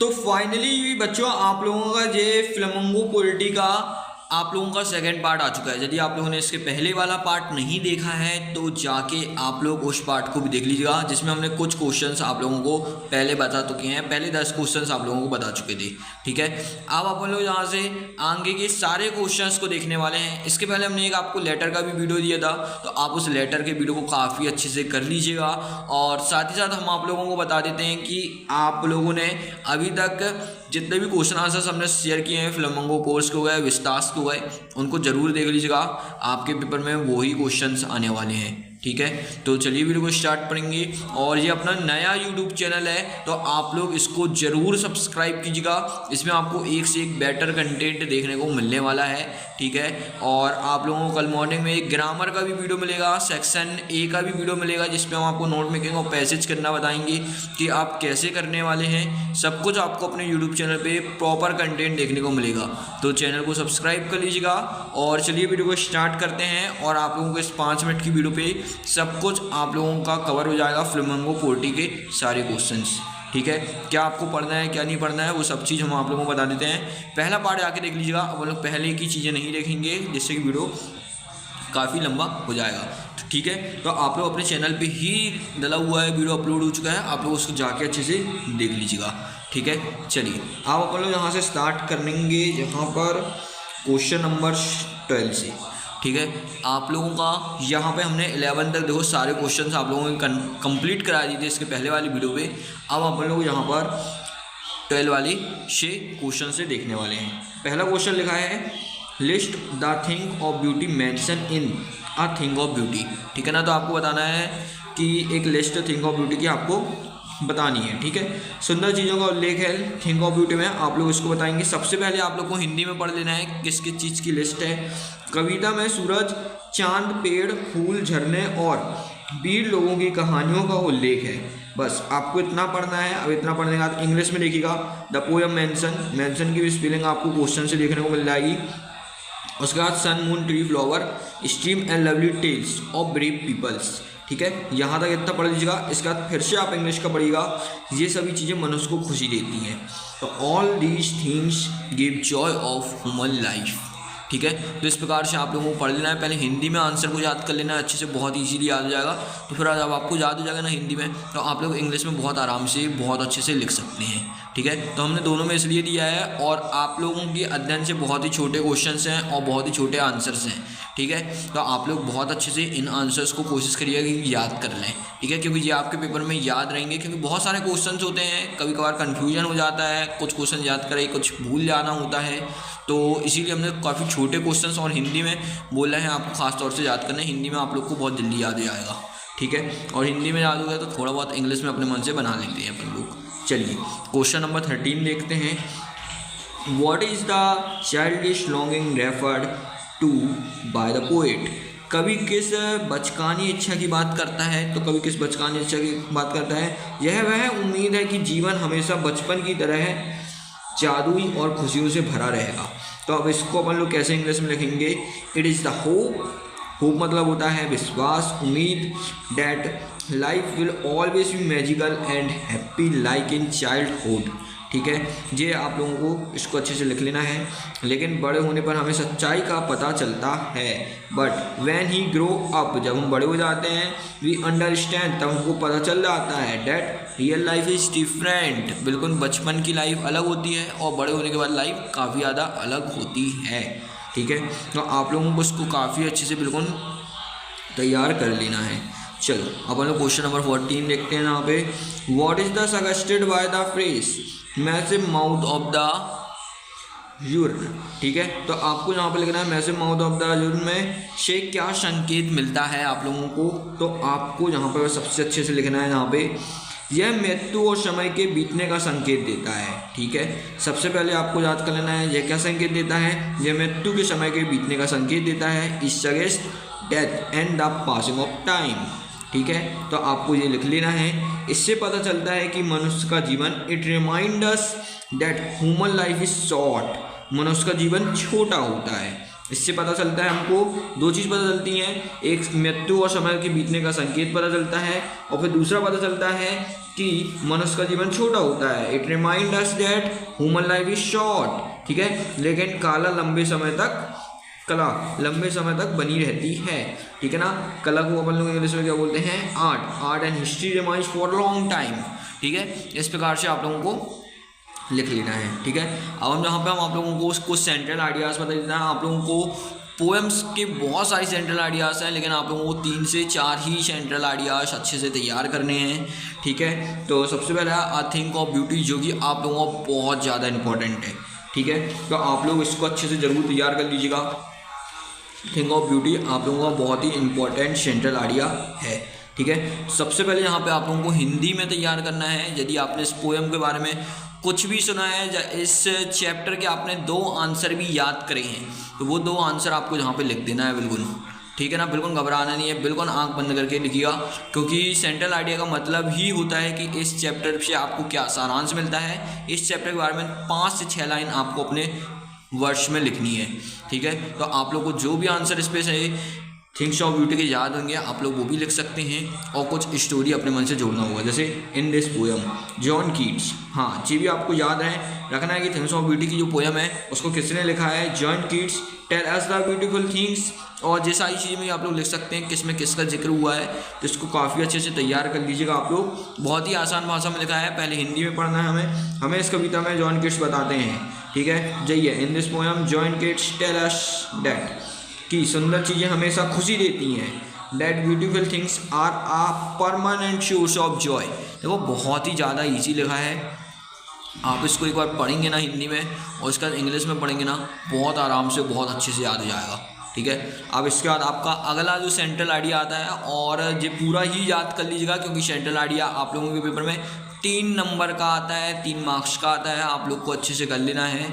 तो फाइनली बच्चों आप लोगों का ये फ्लेमिंगो पोल्ट्री का आप लोगों का सेकंड पार्ट आ चुका है। यदि आप लोगों ने इसके पहले वाला पार्ट नहीं देखा है तो जाके आप लोग उस पार्ट को भी देख लीजिएगा, जिसमें हमने कुछ क्वेश्चंस आप लोगों को पहले बता चुके हैं। पहले 10 क्वेश्चंस आप लोगों को बता चुके थे, ठीक है। अब अपन लोग यहाँ से आगे के सारे क्वेश्चंस को देखने वाले हैं। इसके पहले हमने एक आपको लेटर का भी वीडियो दिया था, तो आप उस लेटर के वीडियो को काफ़ी अच्छे से कर लीजिएगा। और साथ ही साथ हम आप लोगों को बता देते हैं कि आप लोगों ने अभी तक जितने भी क्वेश्चन आंसर्स हमने शेयर किए हैं फ्लेमिंगो कोर्स के हो गए, विस्तास के हो गए, उनको जरूर देख लीजिएगा। आपके पेपर में वही क्वेश्चंस आने वाले हैं, ठीक है। तो चलिए वीडियो को स्टार्ट करेंगे। और ये अपना नया यूट्यूब चैनल है, तो आप लोग इसको ज़रूर सब्सक्राइब कीजिएगा। इसमें आपको एक से एक बेटर कंटेंट देखने को मिलने वाला है, ठीक है। और आप लोगों को कल मॉर्निंग में एक ग्रामर का भी वीडियो मिलेगा, सेक्शन ए का भी वीडियो मिलेगा, जिसमें हम आपको नोट मेकिंग और पैसेज करना बताएंगे कि आप कैसे करने वाले हैं। सब कुछ आपको अपने यूट्यूब चैनल पर प्रॉपर कंटेंट देखने को मिलेगा, तो चैनल को सब्सक्राइब कर लीजिएगा। और चलिए वीडियो को स्टार्ट करते हैं। और आप लोगों को इस 5 मिनट की वीडियो पे सब कुछ आप लोगों का कवर हो जाएगा, फ्लेमिंगो पोल्ट्री के सारे क्वेश्चंस, ठीक है। क्या आपको पढ़ना है क्या नहीं पढ़ना है वो सब चीज़ हम आप लोगों को बता देते हैं। पहला पार्ट आके देख लीजिएगा। अब हम लोग पहले की चीज़ें नहीं देखेंगे, जिससे कि वीडियो काफ़ी लंबा हो जाएगा, ठीक है। तो आप लोग अपने चैनल पे ही डला हुआ है, वीडियो अपलोड हो चुका है, आप लोग उसको जाके अच्छे से देख लीजिएगा, ठीक है। चलिए अब अपन लोग यहाँ से स्टार्ट करेंगे, यहाँ पर क्वेश्चन नंबर 12 से, ठीक है। आप लोगों का यहाँ पे हमने 11 तक देखो सारे क्वेश्चंस आप लोगों ने कंप्लीट करा दिए थे इसके पहले वाली वीडियो पे। अब अपन लोग यहाँ पर 12 वाली 6 क्वेश्चन से देखने वाले हैं। पहला क्वेश्चन लिखा है list the thing of beauty mention in a thing of beauty, ठीक है ना। तो आपको बताना है कि एक लिस्ट थिंग ऑफ ब्यूटी की आपको बतानी है, ठीक है। सुंदर चीज़ों का उल्लेख है थिंग ऑफ ब्यूटी में, आप लोग इसको बताएंगे। सबसे पहले आप लोग को हिंदी में पढ़ लेना है किस किस चीज़ की लिस्ट है। कविता में सूरज, चांद, पेड़, फूल, झरने और वीर लोगों की कहानियों का उल्लेख है। बस आपको इतना पढ़ना है। अब इतना पढ़ने के बाद इंग्लिश में देखिएगा द पोएम मेंशन की भी स्पेलिंग आपको क्वेश्चन से देखने को मिल जाएगी। उसके बाद sun, moon, tree, flower, stream and lovely tales of brave peoples, ठीक है। यहाँ तक इतना पढ़ लीजिएगा। इसके बाद फिर से आप इंग्लिश का पढ़िएगा। ये सभी चीज़ें मनुष्य को खुशी देती हैं। तो all these things give Joy of human life, ठीक है। तो इस प्रकार से आप लोगों को पढ़ लेना है। पहले हिंदी में आंसर को याद कर लेना है अच्छे से, बहुत इजीली याद हो जाएगा। तो फिर जब आपको याद हो जाएगा ना हिंदी में, तो आप लोग इंग्लिश में बहुत आराम से बहुत अच्छे से लिख सकते हैं, ठीक है। तो हमने दोनों में इसलिए दिया है। और आप लोगों की अध्ययन से बहुत ही छोटे क्वेश्चंस हैं और बहुत ही छोटे आंसर्स हैं, ठीक है। तो आप लोग बहुत अच्छे से इन आंसर्स को कोशिश करिएगा कि याद कर लें, ठीक है, क्योंकि ये आपके पेपर में याद रहेंगे। क्योंकि बहुत सारे क्वेश्चंस होते हैं, कभी कभार कन्फ्यूजन हो जाता है, कुछ क्वेश्चन याद करें कुछ भूल जाना होता है। तो इसीलिए हमने काफ़ी छोटे क्वेश्चंस और हिंदी में बोला है आपको खास तौर से याद करना है। हिंदी में आप लोग को बहुत जल्दी याद हो जाएगा, ठीक है। और हिंदी में याद हो गया तो थोड़ा बहुत इंग्लिश में अपने मन से बना लेते हैं अपन लोग। चलिए क्वेश्चन नंबर 13 देखते हैं। What is the childish longing referred to by the poet. कवि किस बचकानी इच्छा की बात करता है, तो कवि किस बचकानी इच्छा की बात करता है। यह वह उम्मीद है कि जीवन हमेशा बचपन की तरह जादुई और खुशियों से भरा रहेगा। तो अब इसको अपन लोग कैसे इंग्लिश में लिखेंगे। It is the hope, hope मतलब होता है विश्वास, उम्मीद, that life will always be magical and happy like in childhood, ठीक है। ये आप लोगों को इसको अच्छे से लिख लेना है। लेकिन बड़े होने पर हमें सच्चाई का पता चलता है। But when he grow up, जब हम बड़े हो जाते हैं, वी अंडरस्टैंड, तब हमको पता चल जाता है that real life is different. बिल्कुल बचपन की लाइफ अलग होती है और बड़े होने के बाद लाइफ काफ़ी ज़्यादा अलग होती है, ठीक है। तो आप लोगों को इसको काफ़ी अच्छे से बिल्कुल तैयार कर लेना है। चलो अपन लोग क्वेश्चन नंबर 14 देखते हैं। यहाँ पे what is the suggested by the phrase massive mouth of the urine, ठीक है। तो आपको यहाँ पे लिखना है massive mouth of the urine में से क्या संकेत मिलता है आप लोगों को। तो आपको यहाँ पे सबसे अच्छे से लिखना है, यहाँ पे यह मृत्यु और समय के बीतने का संकेत देता है, ठीक है। सबसे पहले आपको याद कर लेना है यह क्या संकेत देता है। यह मृत्यु के समय के बीतने का संकेत देता है। It suggest death and the passing of time, ठीक है। तो आपको ये लिख लेना है। इससे पता चलता है कि मनुष्य का जीवन, it remind us that human life is short, मनुष्य का जीवन छोटा होता है। इससे पता चलता है हमको दो चीज़ पता चलती हैं, एक मृत्यु और समय के बीतने का संकेत पता चलता है, और फिर दूसरा पता चलता है कि मनुष्य का जीवन छोटा होता है। It remind us that human life is short, ठीक है, लेकिन कला लंबे समय तक बनी रहती है, ठीक है ना। कला को अपन लोग इंग्लिश में क्या बोलते हैं, art and history remains for long time, ठीक है। इस प्रकार से आप लोगों को लिख लेना है, ठीक है। अब हम यहाँ पे आप लोगों को कुछ सेंट्रल आइडियाज़ बता देना है। आप लोगों को पोएम्स के बहुत सारी सेंट्रल आइडियाज़ हैं, लेकिन आप लोगों को 3 से 4 ही सेंट्रल आइडियाज़ अच्छे से तैयार करने हैं, ठीक है। तो सबसे पहला आई थिंक ऑफ ब्यूटी, जो कि आप लोगों को बहुत ज़्यादा इंपॉर्टेंट है, ठीक है। तो आप लोग इसको अच्छे से ज़रूर तैयार कर लीजिएगा। थिंक ऑफ ब्यूटी आप लोगों का बहुत ही इंपॉर्टेंट सेंट्रल आइडिया है, ठीक है। सबसे पहले यहाँ पे आप लोगों को हिंदी में तैयार करना है। यदि आपने इस पोएम के बारे में कुछ भी सुना है, इस चैप्टर के आपने 2 आंसर भी याद करे हैं, तो वो 2 आंसर आपको यहाँ पे लिख देना है, बिल्कुल, ठीक है ना। बिल्कुल घबराना नहीं है, बिल्कुल आंख बंद करके लिखिएगा, क्योंकि सेंट्रल आइडिया का मतलब ही होता है कि इस चैप्टर से आपको क्या सारांश मिलता है। इस चैप्टर के बारे में 5 से 6 लाइन आपको अपने वर्ष में लिखनी है, ठीक है। तो आप लोग को जो भी आंसर इस पे से थिंग्स ऑफ ब्यूटी के याद होंगे, आप लोग वो भी लिख सकते हैं, और कुछ स्टोरी अपने मन से जोड़ना होगा, जैसे इन दिस पोएम जॉन कीट्स, हाँ ये भी आपको याद रखना है कि थिंग्स ऑफ ब्यूटी की जो पोएम है उसको किसने लिखा है, John Keats. Tell us the beautiful things, और ये सारी चीज़ें भी आप लोग लिख सकते हैं किसमें किसका जिक्र हुआ है, तो इसको काफ़ी अच्छे से तैयार कर लीजिएगा आप लोग। बहुत ही आसान भाषा में लिखा है, पहले हिंदी में पढ़ना है हमें इस कविता में जॉन कीट्स बताते हैं, ठीक है। जाइए, in this poem John Keats tell us that, कि सुंदर चीज़ें हमेशा खुशी देती हैं, that beautiful things are a permanent source of joy. देखो बहुत ही ज़्यादा ईजी लिखा है, आप इसको एक बार पढ़ेंगे ना हिंदी में और इसका इंग्लिश में पढ़ेंगे ना, बहुत आराम से बहुत अच्छे से याद हो जाएगा, ठीक है। अब इसके बाद आपका अगला जो सेंट्रल आइडिया आता है, और ये पूरा ही याद कर लीजिएगा, क्योंकि सेंट्रल आइडिया आप लोगों के पेपर में 3 नंबर का आता है, 3 मार्क्स का आता है, आप लोग को अच्छे से कर लेना है।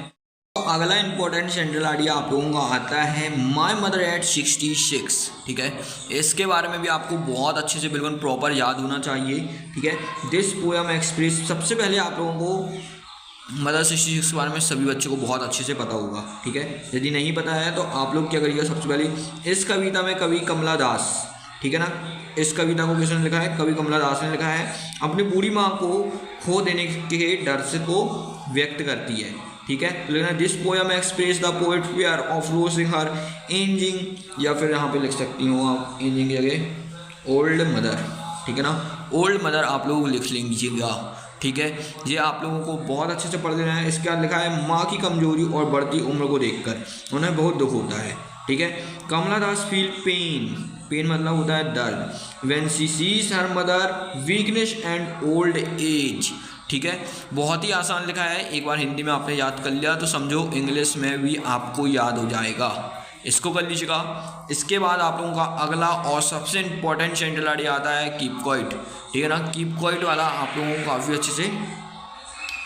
तो अगला इंपॉर्टेंट सेंट्रल आइडिया आप लोगों का आता है माई मदर एट 66, ठीक है। इसके बारे में भी आपको बहुत अच्छे से बिल्कुल प्रॉपर याद होना चाहिए, ठीक है। दिस पोएम एक्सप्रेस, सबसे पहले आप लोगों को मदर 66 के बारे में सभी बच्चों को बहुत अच्छे से पता होगा, ठीक है। यदि नहीं पता है तो आप लोग क्या करिएगा, सबसे पहले इस कविता में कवि कमला दास, ठीक है ना, इस कविता को किसने लिखा है, कवि कमला दास ने लिखा है, अपनी बूढ़ी माँ को खो देने के डर से को व्यक्त करती है, ठीक है। तो लिखना this poem express the poet fear of losing her ageing, या फिर यहाँ पे लिख सकती हूँ आप एजिंग की जगह ओल्ड मदर, ठीक है ना, ओल्ड मदर आप लोग लिख लीजिएगा, ठीक है। ये आप लोगों को बहुत अच्छे से पढ़ देना है। इसके बाद लिखा है माँ की कमजोरी और बढ़ती उम्र को देखकर उन्हें बहुत दुख होता है, ठीक है। कमला दास फील पेन मतलब होता है दर्द, when she sees her mother weakness and old age, ठीक है। बहुत ही आसान लिखा है, एक बार हिंदी में आपने याद कर लिया तो समझो इंग्लिश में भी आपको याद हो जाएगा, इसको कर लीजिएगा। इसके बाद आप लोगों का अगला और सबसे इम्पोर्टेंट सेंट्रल आइडिया आता है कीप क्वाइट, ठीक है ना। कीप क्वाइट वाला आप लोगों को काफ़ी अच्छे से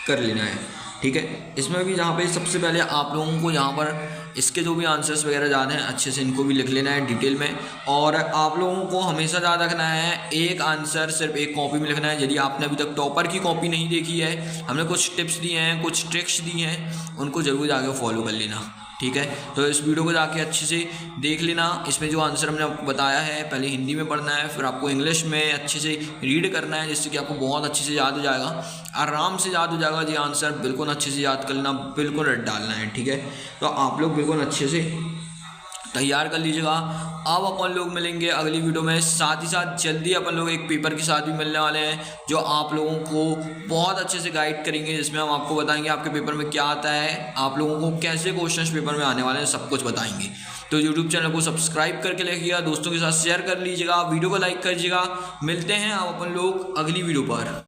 कर लेना है, ठीक है। इसमें भी जहाँ पे सबसे पहले आप लोगों को यहाँ पर इसके जो भी आंसर्स वगैरह याद हैं अच्छे से इनको भी लिख लेना है डिटेल में, और आप लोगों को हमेशा याद रखना है एक आंसर सिर्फ एक कॉपी में लिखना है। यदि आपने अभी तक टॉपर की कॉपी नहीं देखी है, हमने कुछ टिप्स दिए हैं, कुछ ट्रिक्स दी हैं, उनको ज़रूर जाके फॉलो कर लेना, ठीक है। तो इस वीडियो को जाके अच्छे से देख लेना। इसमें जो आंसर हमने आपको बताया है पहले हिंदी में पढ़ना है, फिर आपको इंग्लिश में अच्छे से रीड करना है, जिससे कि आपको बहुत अच्छे से याद हो जाएगा, आराम से याद हो जाएगा। ये आंसर बिल्कुल अच्छे से याद कर लेना, बिल्कुल रट डालना है, ठीक है। तो आप लोग बिल्कुल अच्छे से तैयार कर लीजिएगा। अब अपन लोग मिलेंगे अगली वीडियो में, साथ ही साथ जल्दी अपन लोग एक पेपर के साथ भी मिलने वाले हैं, जो आप लोगों को बहुत अच्छे से गाइड करेंगे, जिसमें हम आपको बताएंगे आपके पेपर में क्या आता है, आप लोगों को कैसे क्वेश्चंस पेपर में आने वाले हैं, सब कुछ बताएंगे। तो यूट्यूब चैनल को सब्सक्राइब करके रखिएगा, दोस्तों के साथ शेयर कर लीजिएगा, वीडियो को लाइक करिएगा। मिलते हैं अब अपन लोग अगली वीडियो पर।